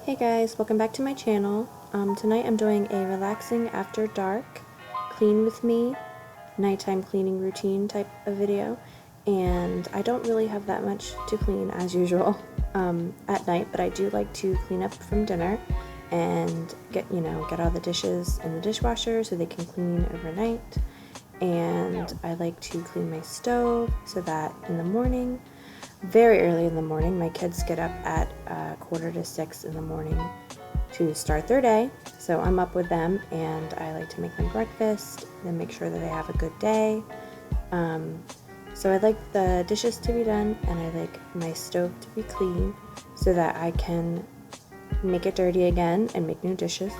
Hey guys, welcome back to my channel. Tonight I'm doing a relaxing after dark, clean with me, nighttime cleaning routine type of video, and I don't really have that much to clean as usual at night, but I do like to clean up from dinner and get all the dishes in the dishwasher so they can clean overnight. And I like to clean my stove so that in the morning, very early in the morning, my kids get up at 5:45 in the morning to start their day. So I'm up with them and I like to make them breakfast and make sure that they have a good day. So I like the dishes to be done and I like my stove to be clean so that I can make it dirty again and make new dishes.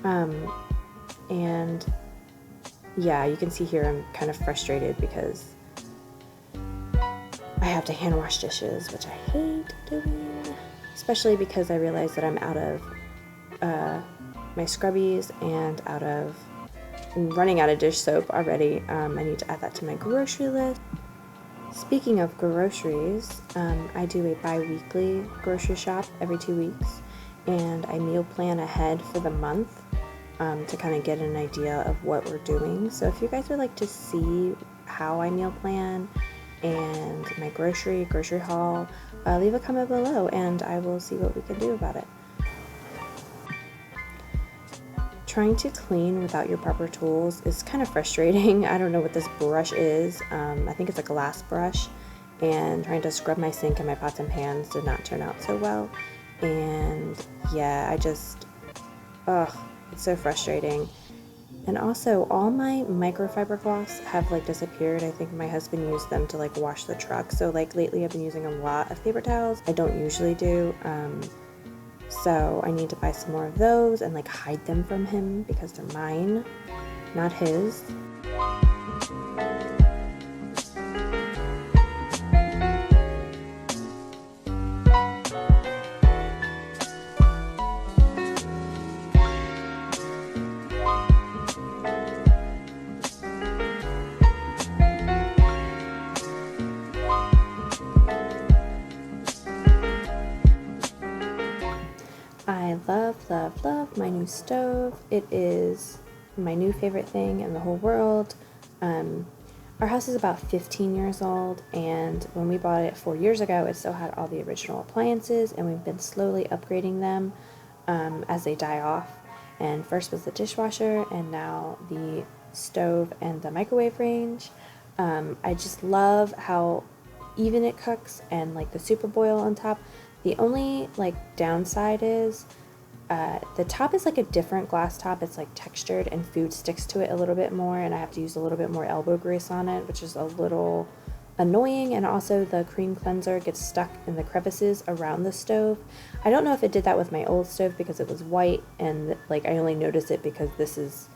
And yeah, you can see here I'm kind of frustrated because I have to hand wash dishes, which I hate doing, especially because I realize that I'm out of my scrubbies and running out of dish soap already. I need to add that to my grocery list. Speaking of groceries, I do a bi-weekly grocery shop every 2 weeks, and I meal plan ahead for the month to kind of get an idea of what we're doing. So if you guys would like to see how I meal plan and my grocery haul, leave a comment below and I will see what we can do about it. Trying to clean without your proper tools is kind of frustrating. I don't know what this brush is. I think it's a glass brush, and trying to scrub my sink and my pots and pans did not turn out so well. And yeah, it's so frustrating. And also, all my microfiber cloths have disappeared. I think my husband used them to wash the truck. So lately I've been using a lot of paper towels. I don't usually do. So I need to buy some more of those and hide them from him because they're mine, not his. I love my new stove. It is my new favorite thing in the whole world. Our house is about 15 years old, and when we bought it 4 years ago, it still had all the original appliances, and we've been slowly upgrading them as they die off. And first was the dishwasher, and now the stove and the microwave range. I just love how even it cooks and the super boil on top. The only downside is the top is a different glass top. It's textured and food sticks to it a little bit more, and I have to use a little bit more elbow grease on it, which is a little annoying. And also the cream cleanser gets stuck in the crevices around the stove. I don't know if it did that with my old stove because it was white, and I only noticed it because this is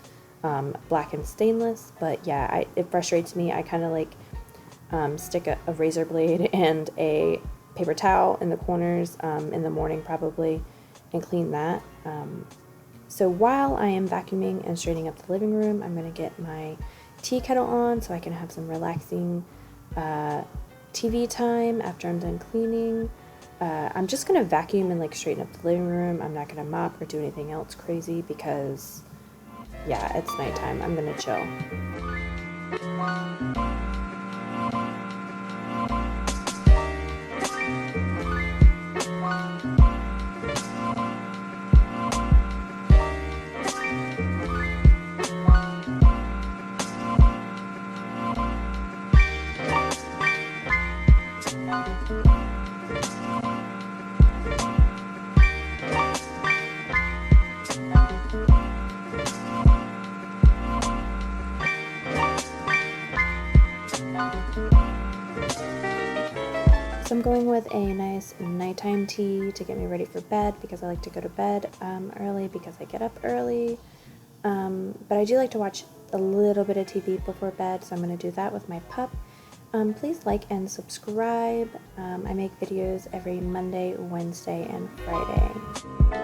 black and stainless. But yeah, it frustrates me. I kind of stick a razor blade and a paper towel in the corners in the morning probably and clean that. So while I am vacuuming and straightening up the living room, I'm going to get my tea kettle on so I can have some relaxing TV time after I'm done cleaning. I'm just going to vacuum and straighten up the living room. I'm not going to mop or do anything else crazy because yeah, it's nighttime. I'm going to chill. So I'm going with a nice nighttime tea to get me ready for bed because I like to go to bed early because I get up early. But I do like to watch a little bit of TV before bed, so I'm going to do that with my pup. Please like and subscribe. I make videos every Monday, Wednesday, and Friday.